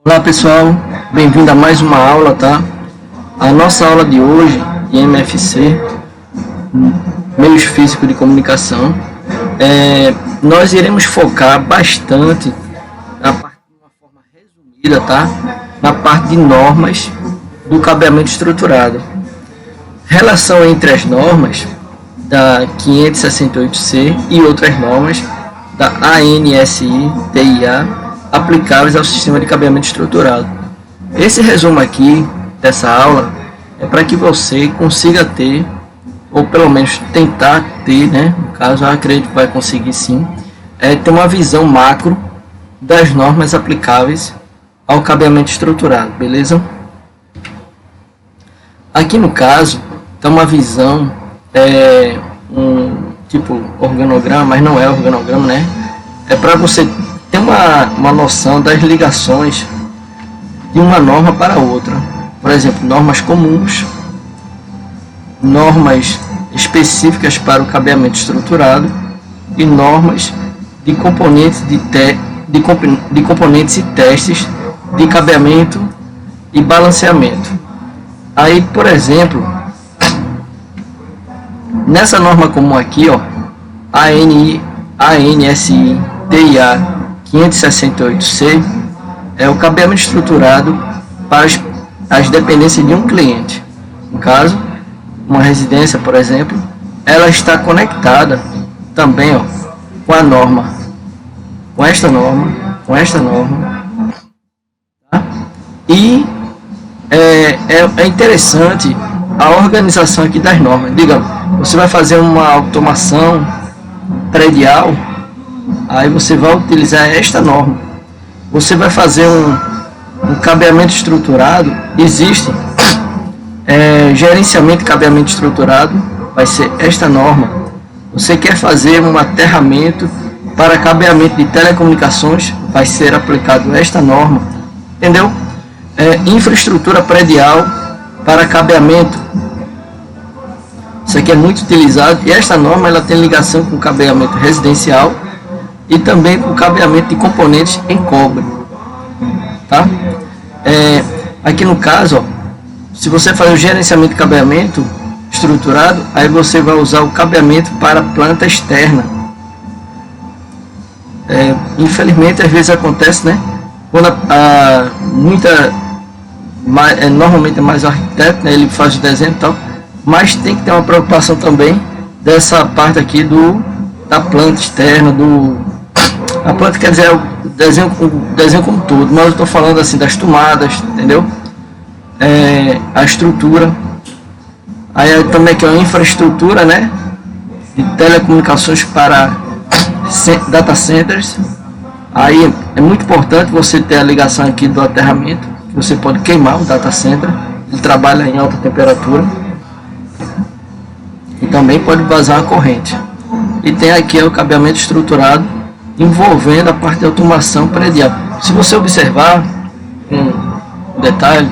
Olá pessoal, bem-vindo a mais uma aula, tá? A nossa aula de hoje, de MFC, Meios Físicos de Comunicação, nós iremos focar bastante, de uma forma resumida, tá? Na parte de normas do cabeamento estruturado. Relação entre as normas da 568C e outras normas da ANSI-TIA aplicáveis ao sistema de cabeamento estruturado. Esse resumo aqui dessa aula é para que você consiga ter, ou pelo menos tentar ter, né? No caso, eu acredito que vai conseguir sim, ter uma visão macro das normas aplicáveis ao cabeamento estruturado, beleza? Aqui no caso, está uma visão, um tipo organograma, mas não é organograma, né? É para você ter uma noção das ligações de uma norma para outra. Por exemplo, normas comuns, normas específicas para o cabeamento estruturado e normas de componentes de componentes e testes de cabeamento e balanceamento. Aí, por exemplo, nessa norma comum aqui, ó, ANSI-TIA 568C é o cabeamento estruturado para as dependências de um cliente. No caso, uma residência, por exemplo, ela está conectada também, ó, com a norma, com esta norma, tá? E é interessante a organização aqui das normas. Digamos, você vai fazer uma automação predial, aí você vai utilizar esta norma. Você vai fazer um cabeamento estruturado, existe gerenciamento de cabeamento estruturado, vai ser esta norma. Você quer fazer um aterramento para cabeamento de telecomunicações, vai ser aplicado esta norma, entendeu? Infraestrutura predial para cabeamento, isso aqui é muito utilizado, e esta norma ela tem ligação com o cabeamento residencial e também com o cabeamento de componentes em cobre, tá? Aqui no caso, ó, se você fazer o gerenciamento de cabeamento estruturado, aí você vai usar o cabeamento para planta externa. Infelizmente, às vezes acontece, né? Quando normalmente é mais o arquiteto, né? Ele faz o desenho e tal, mas tem que ter uma preocupação também dessa parte aqui da planta externa, a planta quer dizer o desenho como todo, mas eu estou falando assim das tomadas, entendeu? A estrutura, aí também que é a infraestrutura, né, de telecomunicações para data centers. Aí é muito importante você ter a ligação aqui do aterramento, que você pode queimar o data center, ele trabalha em alta temperatura e também pode vazar a corrente. E tem aqui o cabeamento estruturado envolvendo a parte de automação predial. Se você observar um detalhe,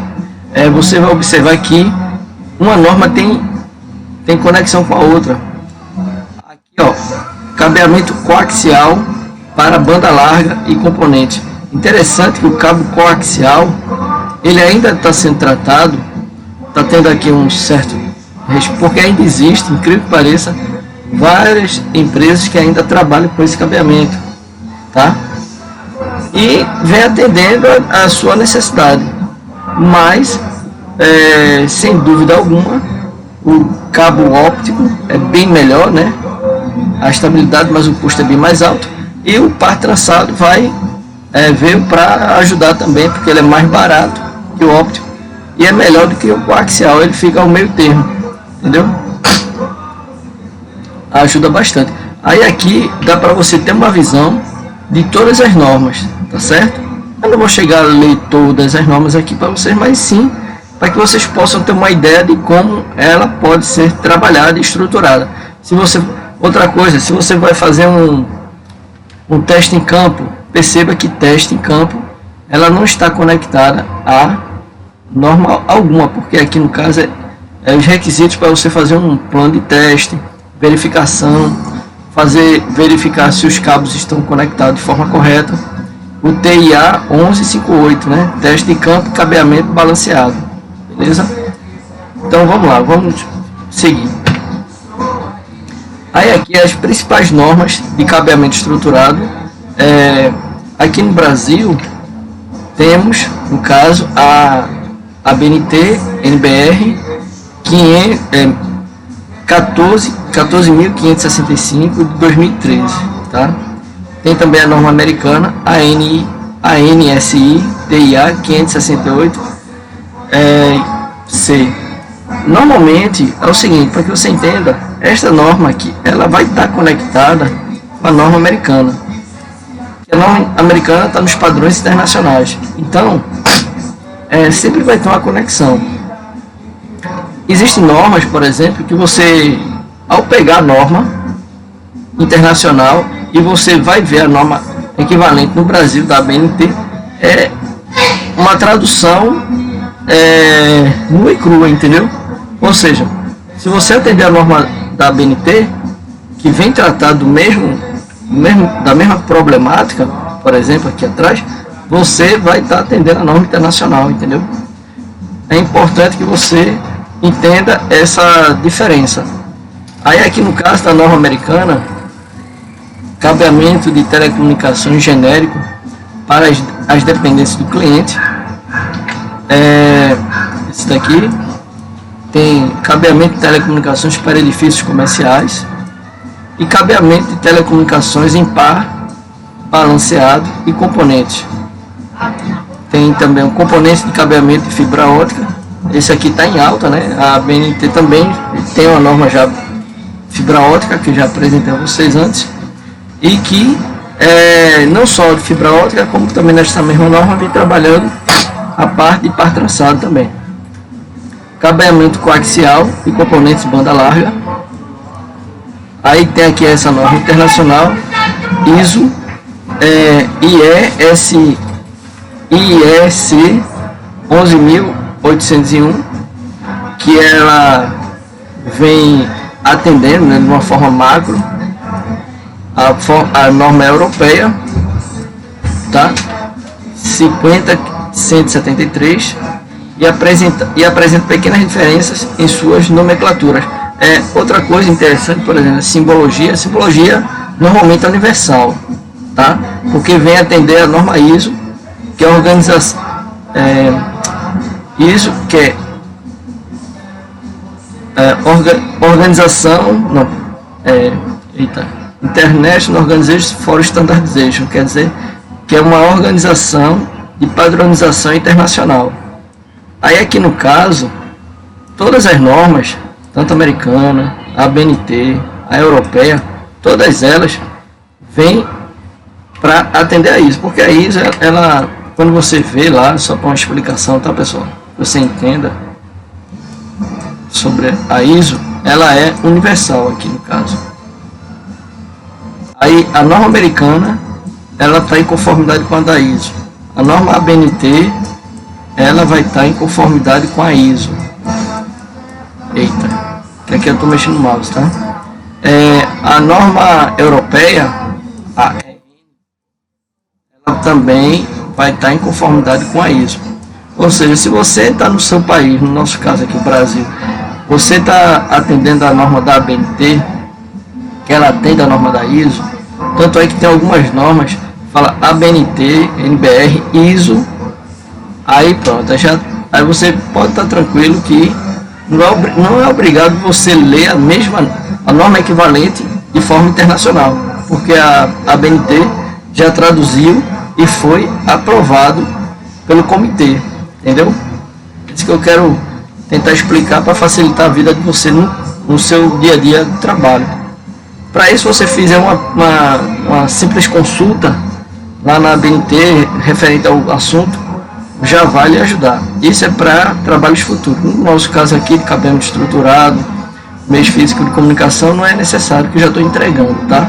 você vai observar que uma norma tem conexão com a outra. Aqui, ó, cabeamento coaxial para banda larga e componente. Interessante que o cabo coaxial ele ainda está sendo tratado, está tendo aqui um certo, porque ainda existe, incrível que pareça, várias empresas que ainda trabalham com esse cabeamento, tá? E vem atendendo a sua necessidade, mas sem dúvida alguma o cabo óptico é bem melhor, né? A estabilidade, mas o custo é bem mais alto, e o par trançado veio para ajudar também, porque ele é mais barato que o óptico e é melhor do que o coaxial, ele fica ao meio termo, entendeu? Ajuda bastante. Aí aqui dá para você ter uma visão de todas as normas, tá certo? Eu não vou chegar a ler todas as normas aqui para vocês, mas sim para que vocês possam ter uma ideia de como ela pode ser trabalhada e estruturada. Outra coisa, se você vai fazer um teste em campo, perceba que teste em campo ela não está conectada a norma alguma, porque aqui no caso os requisitos para você fazer um plano de teste, verificação, verificar se os cabos estão conectados de forma correta, o TIA 1158, né? Teste de campo e cabeamento balanceado. Beleza? Então vamos lá, vamos seguir. Aí aqui as principais normas de cabeamento estruturado. Aqui no Brasil temos, no caso, a ABNT NBR 14.565 de 2013, tá? Tem também a norma americana, a ANSI TIA 568 C. Normalmente é o seguinte, para que você entenda, esta norma aqui, ela vai estar conectada com a norma americana. A norma americana está nos padrões internacionais, então sempre vai ter uma conexão. Existem normas, por exemplo, que você, ao pegar a norma internacional e você vai ver a norma equivalente no Brasil da ABNT, é uma tradução nua e crua, entendeu? Ou seja, se você atender a norma da ABNT, que vem tratar da mesma problemática, por exemplo, aqui atrás, você vai estar atendendo a norma internacional, entendeu? É importante que você entenda essa diferença. Aí aqui no caso da norma americana, cabeamento de telecomunicações genérico para as dependências do cliente, esse daqui tem cabeamento de telecomunicações para edifícios comerciais e cabeamento de telecomunicações em par, balanceado e componentes. Tem também um componente de cabeamento de fibra ótica. Esse aqui está em alta, né? A ABNT também tem uma norma já fibra ótica, que eu já apresentei a vocês antes, e que não só de fibra ótica, como também nesta mesma norma vem trabalhando a parte de par trançado também. Cabeamento coaxial e componentes banda larga. Aí tem aqui essa norma internacional ISO IEC 11.801, que ela vem atendendo, né, de uma forma macro a norma europeia, tá? 50173, e apresenta pequenas diferenças em suas nomenclaturas. Outra coisa interessante, por exemplo, simbologia normalmente é universal, tá? Porque vem atender a norma ISO, que é a organização ISO, que é International Organization for Standardization, quer dizer que é uma organização de padronização internacional. Aí aqui no caso, todas as normas, tanto a americana, a ABNT, a europeia, todas elas vêm para atender a ISO, porque a ISO, ela, quando você vê lá, só para uma explicação, tá pessoal, você entenda sobre a ISO, ela é universal aqui no caso. Aí a norma americana, ela está em conformidade com a da ISO. A norma ABNT, ela vai estar em conformidade com a ISO. Eita, que aqui eu estou mexendo no mouse, tá? A norma europeia, a EN, ela também vai estar em conformidade com a ISO. Ou seja, se você está no seu país, no nosso caso aqui, o Brasil, você está atendendo a norma da ABNT, que ela atende a norma da ISO, tanto é que tem algumas normas, fala ABNT, NBR, ISO, aí pronto, aí você pode estar tranquilo que não é obrigado você ler a norma equivalente de forma internacional, porque a ABNT já traduziu e foi aprovado pelo comitê, entendeu? Isso que eu quero tentar explicar para facilitar a vida de você no seu dia a dia de trabalho. Para isso, você fizer uma simples consulta lá na ABNT referente ao assunto, já vai lhe ajudar. Isso é para trabalhos futuros. No nosso caso aqui, de cabeamento estruturado, meio físico de comunicação, não é necessário, que eu já estou entregando, tá?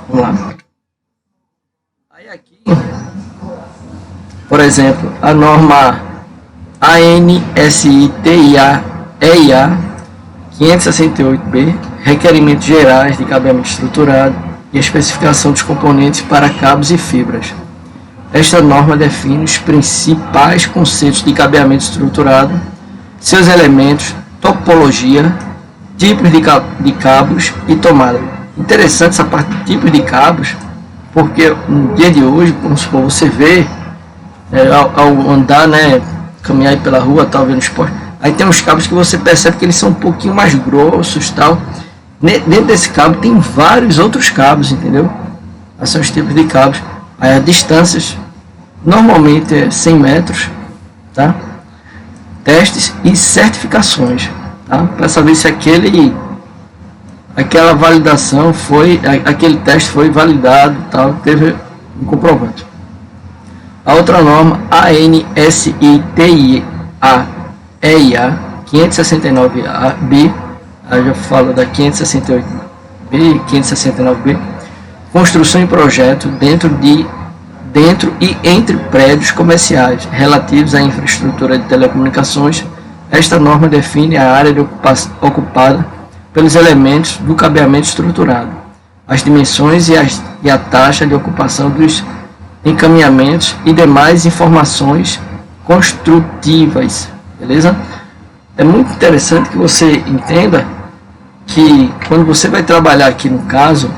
Vamos lá. Aí aqui, por exemplo, a norma ANSI-TIA EIA 568B, requerimentos gerais de cabeamento estruturado, e especificação dos componentes para cabos e fibras. Esta norma define os principais conceitos de cabeamento estruturado, seus elementos, topologia, tipos de cabos e tomada. Interessante essa parte de tipos de cabos, porque no dia de hoje, vamos supor, você vê ao andar, né, caminhar aí pela rua, tal, vendo esporte, aí tem uns cabos que você percebe que eles são um pouquinho mais grossos, tal. Dentro desse cabo tem vários outros cabos, entendeu? Esses são os tipos de cabos. Aí as distâncias normalmente é 100 metros, tá? Testes e certificações, tá? Para saber se aquela validação foi, aquele teste foi validado, tal, teve um comprovante. A outra norma, ANSI-TIA EIA 569B, aí já falo da 568B, 569B, construção e projeto dentro e entre prédios comerciais relativos à infraestrutura de telecomunicações. Esta norma define a área ocupada pelos elementos do cabeamento estruturado, as dimensões e a taxa de ocupação dos encaminhamentos e demais informações construtivas, beleza? É muito interessante que você entenda que quando você vai trabalhar aqui no caso,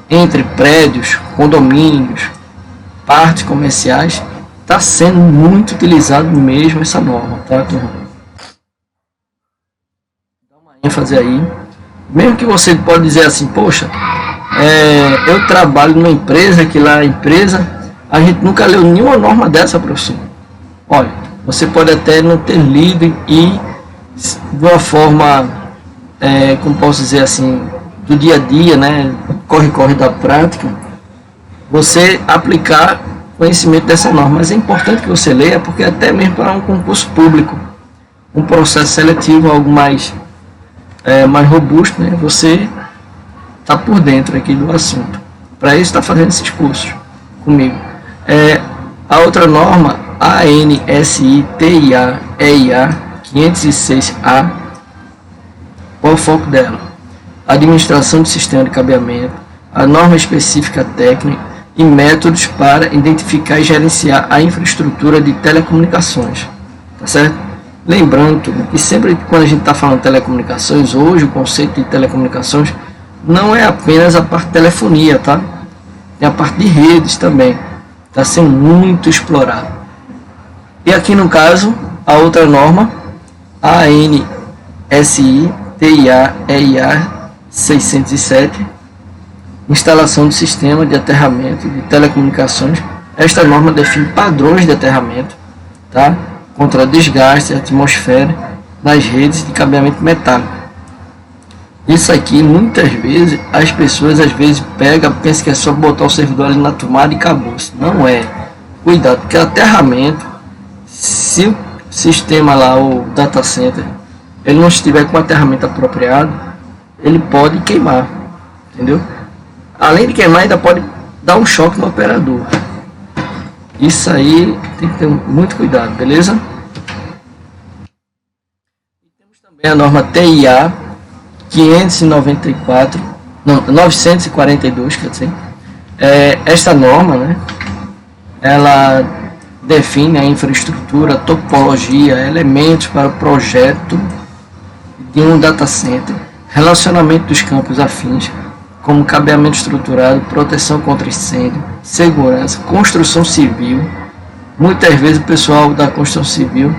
entre prédios, condomínios, partes comerciais, está sendo muito utilizado mesmo essa norma, tá, turma? Dá uma ênfase aí. Mesmo que você pode dizer assim, poxa, eu trabalho numa empresa, que lá a empresa, a gente nunca leu nenhuma norma dessa, professor. Olha, você pode até não ter lido e de uma forma, como posso dizer assim, do dia a dia, né, corre da prática, você aplicar conhecimento dessa norma. Mas é importante que você leia, porque até mesmo para um concurso público, um processo seletivo, algo mais robusto, né, você está por dentro aqui do assunto. Para isso está fazendo esses cursos comigo. A outra norma, ANSI-TIA EIA 506A, qual o foco dela? Administração do sistema de cabeamento, a norma específica técnica e métodos para identificar e gerenciar a infraestrutura de telecomunicações, tá certo? Lembrando que sempre quando a gente está falando de telecomunicações, hoje o conceito de telecomunicações não é apenas a parte de telefonia, tá? Tem a parte de redes também, está sendo muito explorado. E aqui no caso, a outra norma, a ANSI-TIA EIA 607, instalação do sistema de aterramento de telecomunicações. Esta norma define padrões de aterramento, tá? Contra desgaste da atmosfera nas redes de cabeamento metálico. Isso aqui, muitas vezes, as pessoas pensam que é só botar o servidor ali na tomada e acabou. Não é. Cuidado, porque aterramento, se o sistema lá, o data center, ele não estiver com o aterramento apropriado, ele pode queimar, entendeu? Além de queimar, ainda pode dar um choque no operador. Isso aí tem que ter muito cuidado, beleza? E temos também a norma TIA 942, quer dizer. Esta norma, né, ela define a infraestrutura, topologia, elementos para o projeto de um data center, relacionamento dos campos afins, como cabeamento estruturado, proteção contra incêndio, segurança, construção civil. Muitas vezes o pessoal da construção civil,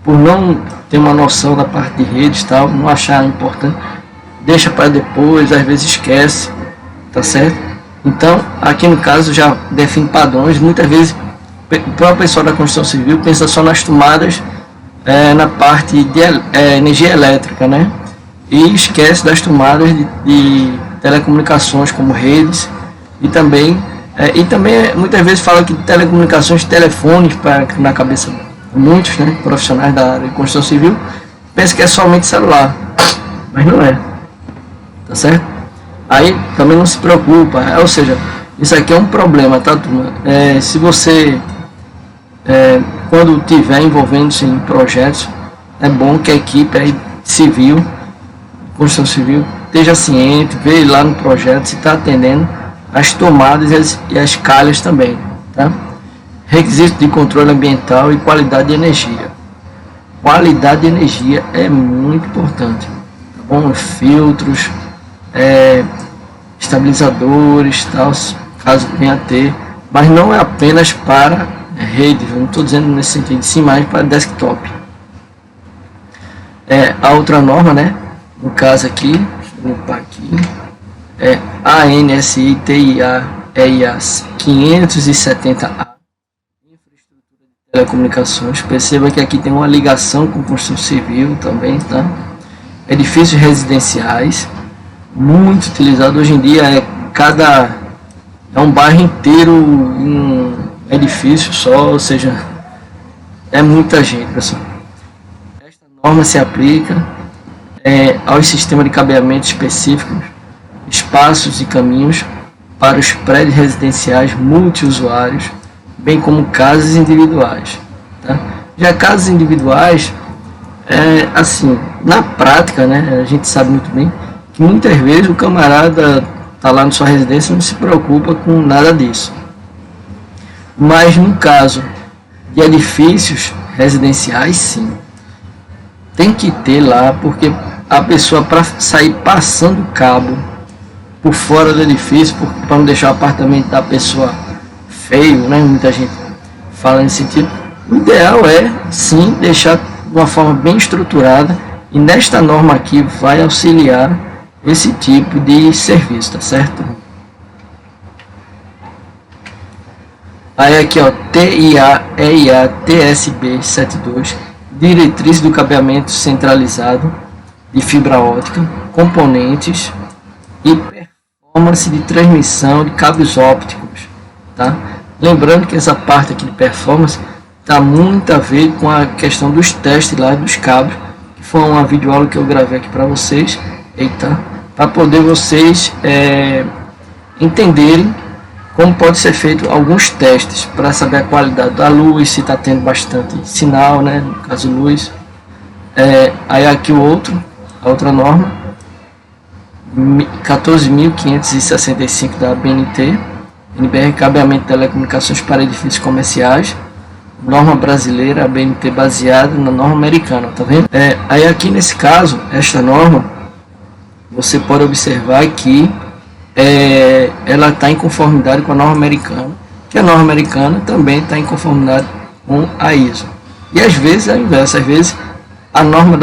por não ter uma noção da parte de redes, tal, não achar importante, deixa para depois, às vezes esquece, tá certo? Então, aqui no caso já define padrões. Muitas vezes o próprio pessoal da construção civil pensa só nas tomadas, na parte de energia elétrica, né? E esquece das tomadas de telecomunicações, como redes, e também muitas vezes fala que telecomunicações, telefones, na cabeça de muitos, né, profissionais da área de construção civil, pensa que é somente celular, mas não é, tá certo? Aí também não se preocupa, ou seja, isso aqui é um problema, tá, turma? Se você, quando estiver envolvendo-se em projetos, é bom que a equipe aí civil, construção civil, esteja ciente, vê lá no projeto se está atendendo as tomadas e as calhas também, tá? Requisitos de controle ambiental e qualidade de energia. Qualidade de energia é muito importante, tá bom? Filtros, estabilizadores, tal, caso venha a ter, mas não é apenas para rede, não estou dizendo nesse sentido, sim mais para desktop. A outra norma, né, no caso aqui, deixa eu limpar aqui, é a ANSI TIA EIA 570A, infraestrutura de telecomunicações. Perceba que aqui tem uma ligação com construção civil também, tá? Edifícios residenciais, muito utilizado hoje em dia, é um bairro inteiro em um edifício só, ou seja, é muita gente, pessoal. Esta norma se aplica aos sistemas de cabeamento específicos, espaços e caminhos para os prédios residenciais multiusuários, bem como casas individuais, tá? Já casas individuais, assim, na prática, né, a gente sabe muito bem que muitas vezes o camarada está lá na sua residência e não se preocupa com nada disso. Mas no caso de edifícios residenciais, sim, tem que ter lá, porque a pessoa, para sair passando cabo por fora do edifício, para não deixar o apartamento da pessoa feio, né? Muita gente fala nesse sentido. O ideal é sim deixar de uma forma bem estruturada, e nesta norma aqui vai auxiliar esse tipo de serviço, tá certo? Aí aqui, ó, TIA EIA TSB 72, diretriz do cabeamento centralizado de fibra óptica, componentes e performance de transmissão de cabos ópticos, tá? Lembrando que essa parte aqui de performance tá muito a ver com a questão dos testes lá dos cabos, que foi uma videoaula que eu gravei aqui para vocês, para poder vocês entenderem como pode ser feito alguns testes para saber a qualidade da luz, se está tendo bastante sinal, né, no caso luz. Aí aqui a outra norma, 14.565 da BNT, NBR, cabeamento de telecomunicações para edifícios comerciais, norma brasileira, a BNT baseada na norma americana, tá vendo? Aí aqui nesse caso, esta norma, você pode observar que ela está em conformidade com a norma americana, que a norma americana também está em conformidade com a ISO. E às vezes é o inverso, às vezes a norma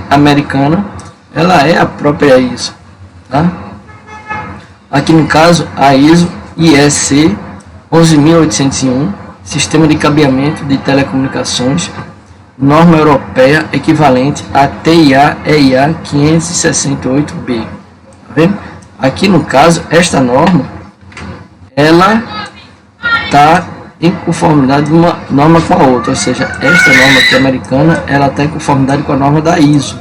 americana ela é a própria ISO, tá? Aqui no caso a ISO IEC 11.801, sistema de cabeamento de telecomunicações, norma europeia equivalente a TIA EIA 568B, tá vendo? Aqui no caso, esta norma, ela está em conformidade de uma norma com a outra, ou seja, esta norma aqui americana, ela está em conformidade com a norma da ISO,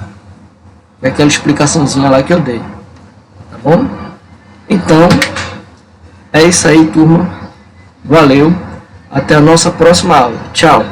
é aquela explicaçãozinha lá que eu dei, tá bom? Então, é isso aí, turma, valeu, até a nossa próxima aula, tchau!